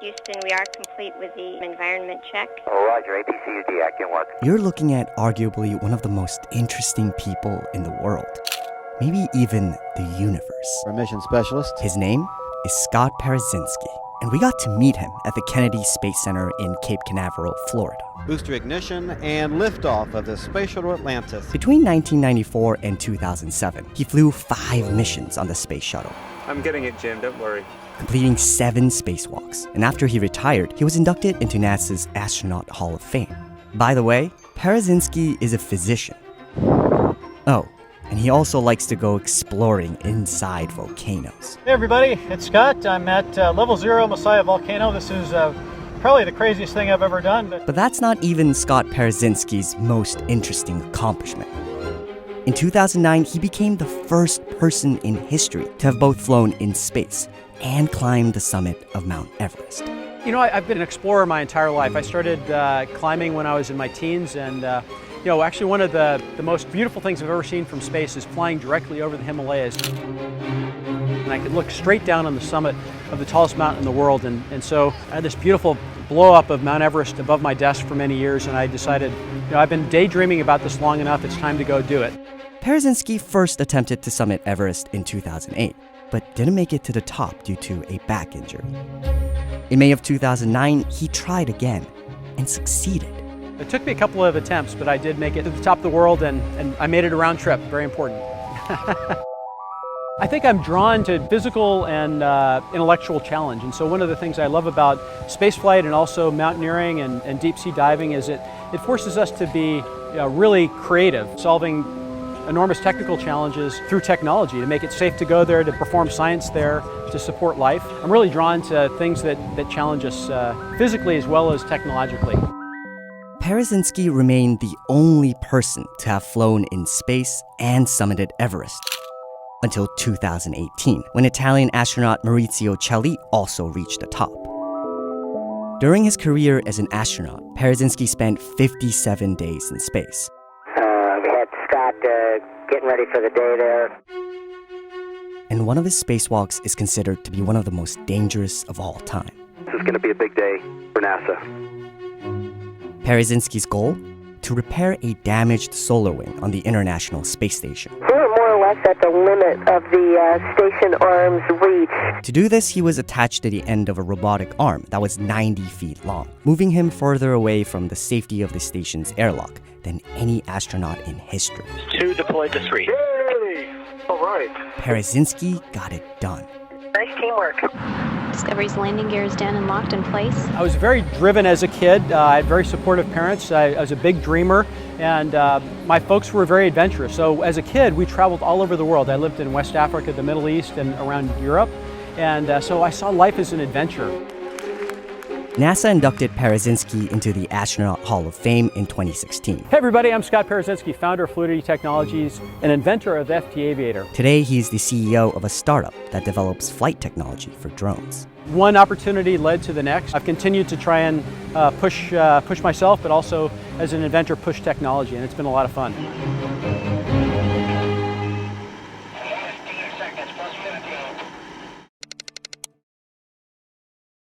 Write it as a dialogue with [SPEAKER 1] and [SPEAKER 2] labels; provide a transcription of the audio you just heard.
[SPEAKER 1] Houston, we are complete with the environment check.
[SPEAKER 2] Oh, Roger, APCUD, acting work.
[SPEAKER 3] You're looking at arguably one of the most interesting people in the world. Maybe even the universe.
[SPEAKER 4] Our mission specialist.
[SPEAKER 3] His name is Scott Parazynski, and we got to meet him at the Kennedy Space Center in Cape Canaveral, Florida.
[SPEAKER 4] Booster ignition and liftoff of the Space Shuttle Atlantis.
[SPEAKER 3] Between 1994 and 2007, he flew 5 missions on the space shuttle.
[SPEAKER 5] I'm getting it, Jim, don't worry.
[SPEAKER 3] Completing 7 spacewalks, and after he retired, he was inducted into NASA's Astronaut Hall of Fame. By the way, Parazynski is a physician. Oh, and he also likes to go exploring inside volcanoes.
[SPEAKER 6] Hey everybody, it's Scott. I'm at level 0 Messiah Volcano. This is probably the craziest thing I've ever done.
[SPEAKER 3] But that's not even Scott Parazynski's most interesting accomplishment. In 2009, he became the first person in history to have both flown in space and climbed the summit of Mount Everest.
[SPEAKER 7] You know, I've been an explorer my entire life. I started climbing when I was in my teens, and actually one of the most beautiful things I've ever seen from space is flying directly over the Himalayas. And I could look straight down on the summit of the tallest mountain in the world, and so I had this beautiful blow-up of Mount Everest above my desk for many years, and I decided, I've been daydreaming about this long enough, it's time to go do it.
[SPEAKER 3] Parazynski first attempted to summit Everest in 2008, but didn't make it to the top due to a back injury. In May of 2009, he tried again and succeeded.
[SPEAKER 7] It took me a couple of attempts, but I did make it to the top of the world, and I made it a round trip, very important. I think I'm drawn to physical and intellectual challenge, and so one of the things I love about spaceflight and also mountaineering and deep sea diving is it forces us to be really creative, solving enormous technical challenges through technology to make it safe to go there, to perform science there, to support life. I'm really drawn to things that challenge us physically as well as technologically.
[SPEAKER 3] Parazynski remained the only person to have flown in space and summited Everest until 2018, when Italian astronaut Maurizio Celli also reached the top. During his career as an astronaut, Parazynski spent 57 days in space.
[SPEAKER 2] We had Scott getting ready for the day there.
[SPEAKER 3] And one of his spacewalks is considered to be one of the most dangerous of all time.
[SPEAKER 5] This is going to be a big day for NASA.
[SPEAKER 3] Parazynski's goal? To repair a damaged solar wing on the International Space Station.
[SPEAKER 8] We're more or less at the limit of the station arm's reach.
[SPEAKER 3] To do this, he was attached to the end of a robotic arm that was 90 feet long, moving him further away from the safety of the station's airlock than any astronaut in history.
[SPEAKER 2] 2 deployed to 3.
[SPEAKER 5] Yay! All right.
[SPEAKER 3] Parazynski got it done.
[SPEAKER 8] Nice teamwork.
[SPEAKER 1] Discovery's landing gear is down and locked in place.
[SPEAKER 7] I was very driven as a kid. I had very supportive parents. I was a big dreamer, and my folks were very adventurous. So as a kid, we traveled all over the world. I lived in West Africa, the Middle East, and around Europe. And so I saw life as an adventure.
[SPEAKER 3] NASA inducted Parazynski into the Astronaut Hall of Fame in 2016.
[SPEAKER 7] Hey everybody, I'm Scott Parazynski, founder of Fluidity Technologies and inventor of the FT Aviator.
[SPEAKER 3] Today, he's the CEO of a startup that develops flight technology for drones.
[SPEAKER 7] One opportunity led to the next. I've continued to try and push myself, but also as an inventor, push technology, and it's been a lot of fun.